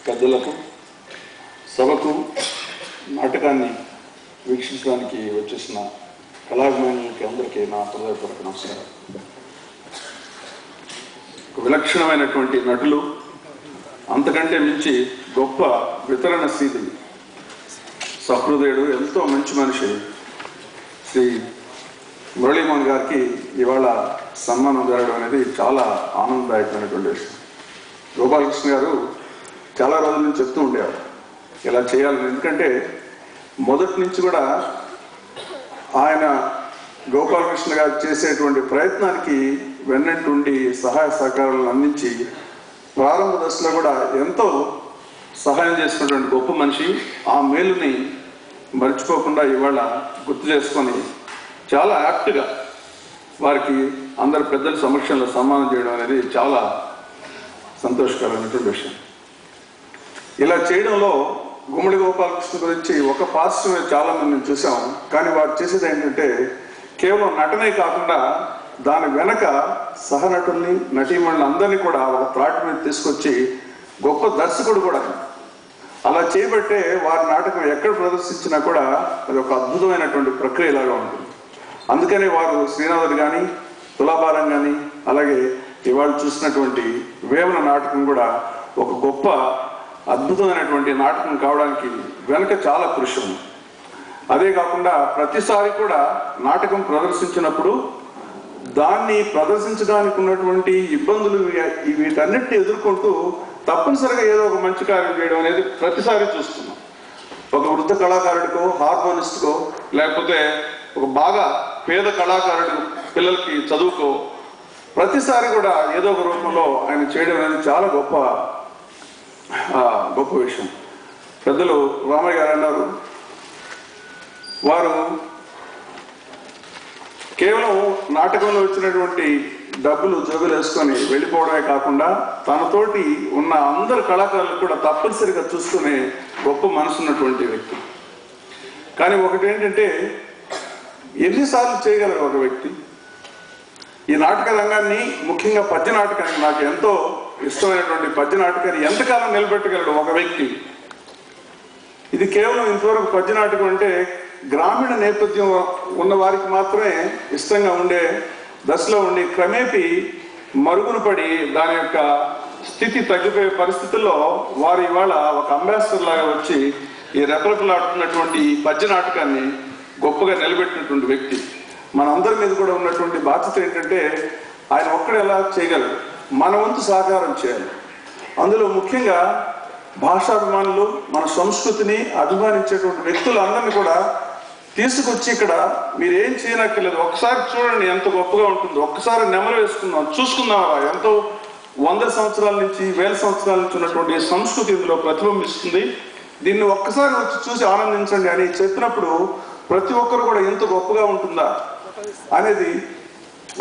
పెద్దలకు సభకు నాటకాన్ని వీక్షించడానికి వచ్చేసిన కళాభిమానులకి అందరికీ నా హృదయపూర్వక నమస్కారం. విలక్షణమైనటువంటి నటులు, అంతకంటే మించి గొప్ప వితరణశీలి, సహృదయుడు, ఎంతో మంచి మనిషి శ్రీ మురళీమోహన్ గారికి ఇవాళ సన్మానం జరగడం అనేది చాలా ఆనందదాయకమైనటువంటి విషయం. గోపాలకృష్ణ గారు చాలా రోజుల నుంచి చెప్తూ ఉండేవారు ఇలా చేయాలని. ఎందుకంటే మొదటి నుంచి కూడా ఆయన గోపాలకృష్ణ గారు చేసేటువంటి ప్రయత్నానికి వెన్నట్టుండి సహాయ సహకారాలను అందించి ప్రారంభ దశలో కూడా ఎంతో సహాయం చేసినటువంటి గొప్ప మనిషి. ఆ మేలుని మర్చిపోకుండా ఇవాళ గుర్తు చేసుకొని చాలా యాక్ట్గా వారికి అందరు పెద్దల సమక్షంలో సన్మానం చేయడం అనేది చాలా సంతోషకరమైనటువంటి విషయం. ఇలా చేయడంలో గుమ్మడి గోపాలకృష్ణ గురించి ఒక పార్శ్వమే చాలా మందిని చూసాం. కానీ వారు చేసేది ఏంటంటే కేవలం నటనే కాకుండా దాని వెనక సహనటుల్ని, నటీమణులు అందరినీ కూడా ఒక త్రాటి మీద తీసుకొచ్చి గొప్ప దర్శకుడు కూడా. అలా చేయబట్టే వారి నాటకం ఎక్కడ ప్రదర్శించినా కూడా అది ఒక అద్భుతమైనటువంటి ప్రక్రియలాగా ఉంటుంది. అందుకనే వారు శ్రీనాథుడు కానీ, తులాభారం కానీ, అలాగే ఇవాళ చూసినటువంటి వేమన నాటకం కూడా ఒక గొప్ప అద్భుతమైనటువంటి నాటకం కావడానికి వెనక చాలా కృషి ఉంది. అదే కాకుండా ప్రతిసారి కూడా నాటకం ప్రదర్శించినప్పుడు దాన్ని ప్రదర్శించడానికి ఉన్నటువంటి ఇబ్బందులు వీటన్నిటిని ఎదుర్కొంటూ తప్పనిసరిగా ఏదో ఒక మంచి కార్యం చేయడం అనేది ప్రతిసారి చూస్తున్నాం. ఒక వృద్ధ కళాకారుడికో, హార్మోనిస్ట్కో, లేకపోతే ఒక బాగా పేద కళాకారుడు పిల్లలకి చదువుకో ప్రతిసారి కూడా ఏదో ఒక రూపంలో ఆయన చేయడం అనేది చాలా గొప్ప విషయం. పెద్దలు రామయ్య గారు అన్నారు, వారు కేవలం నాటకంలో వచ్చినటువంటి డబ్బులు జబ్బులు వేసుకొని వెళ్ళిపోవడమే కాకుండా తనతోటి ఉన్న అందరు కళాకారులు కూడా తప్పనిసరిగా చూసుకునే గొప్ప మనసు ఉన్నటువంటి వ్యక్తి. కానీ ఒకటి ఏంటంటే, ఎన్నిసార్లు చేయగలరు ఒక వ్యక్తి? ఈ నాటక రంగాన్ని, ముఖ్యంగా పద్య నాటకాన్ని, నాకు ఎంతో ఇష్టమైనటువంటి పద్య నాటకాన్ని ఎంతకాలం నిలబెట్టగలడు ఒక వ్యక్తి? ఇది కేవలం ఇంతవరకు పద్య నాటకం అంటే గ్రామీణ నేపథ్యం ఉన్న వారికి మాత్రమే ఇష్టంగా ఉండే దశలో ఉండి క్రమేపీ మరుగున పడి దాని యొక్క స్థితి తగ్గిపోయే పరిస్థితుల్లో వారు ఇవాళ ఒక అంబాసిడర్ లాగా వచ్చి ఈ రెపరెపలాడుతున్నటువంటి పద్య నాటకాన్ని గొప్పగా నిలబెట్టినటువంటి వ్యక్తి. మనందరి మీద కూడా ఉన్నటువంటి బాధ్యత ఏంటంటే ఆయన ఒక్కడు ఎలా చేయగలరు, మన వంతు సహకారం చేయాలి. అందులో ముఖ్యంగా భాషాభిమానులు, మన సంస్కృతిని అభిమానించేటువంటి వ్యక్తులందరినీ కూడా తీసుకొచ్చి ఇక్కడ మీరేం చేయనక్కర్లేదు, ఒక్కసారి చూడండి ఎంత గొప్పగా ఉంటుందో, ఒక్కసారి నెమరు వేసుకుందాం, చూసుకుందాం. ఎంతో 100 సంవత్సరాల నుంచి 1000 సంవత్సరాల నుంచి ఉన్నటువంటి సంస్కృతి ఇందులో ప్రతిబింబిస్తుంది. దీన్ని ఒక్కసారి వచ్చి చూసి ఆనందించండి అని చెప్పినప్పుడు ప్రతి ఒక్కరు కూడా ఎంత గొప్పగా ఉంటుందా అనేది.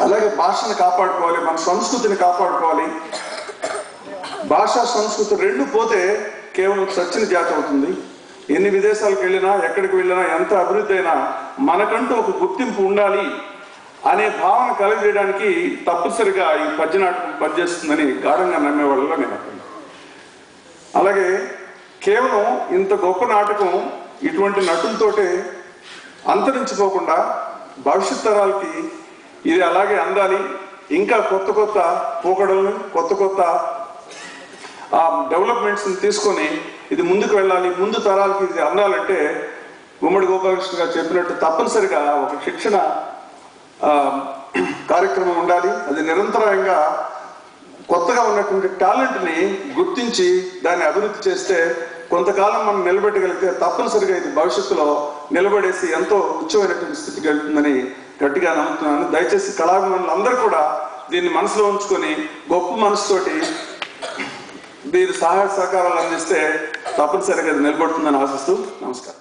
అలాగే భాషను కాపాడుకోవాలి, మన సంస్కృతిని కాపాడుకోవాలి. భాష, సంస్కృతి రెండు పోతే కేవలం చచ్చిన జాతి అవుతుంది. ఎన్ని విదేశాలకు వెళ్ళినా, ఎక్కడికి వెళ్ళినా, ఎంత అభివృద్ధి అయినా మనకంటూ ఒక గుర్తింపు ఉండాలి అనే భావన కలిగజేయడానికి తప్పనిసరిగా ఈ పద్య నాటకం పనిచేస్తుందని గాఢంగా నమ్మేవాళ్ళలో నేను. అలాగే కేవలం ఇంత గొప్ప నాటకం ఇటువంటి నటులతోటే అంతరించిపోకుండా భవిష్యత్ తరాలకి ఇది అలాగే అందాలి. ఇంకా కొత్త కొత్త పోకడలను, కొత్త డెవలప్మెంట్స్ని తీసుకొని ఇది ముందుకు వెళ్ళాలి, ముందు తరాలకి ఇది అందాలంటే గుమ్మడి గోపాలకృష్ణ గారు చెప్పినట్టు తప్పనిసరిగా ఒక శిక్షణ కార్యక్రమం ఉండాలి. అది నిరంతరంగా కొత్తగా ఉన్నటువంటి టాలెంట్ని గుర్తించి దాన్ని అభివృద్ధి చేస్తే కొంతకాలం మనం నిలబెట్టగలిగితే తప్పనిసరిగా ఇది భవిష్యత్తులో నిలబడేసి ఎంతో ఉచ్చమైనటువంటి స్థితికి వెళ్తుందని గట్టిగా నమ్ముతున్నాను. దయచేసి కళాభిమానులు అందరూ కూడా దీన్ని మనసులో ఉంచుకొని గొప్ప మనసుతోటి దీని సహాయ సహకారాలు అందిస్తే తప్పనిసరిగా ఇది నిలబడుతుందని ఆశిస్తూ నమస్కారం.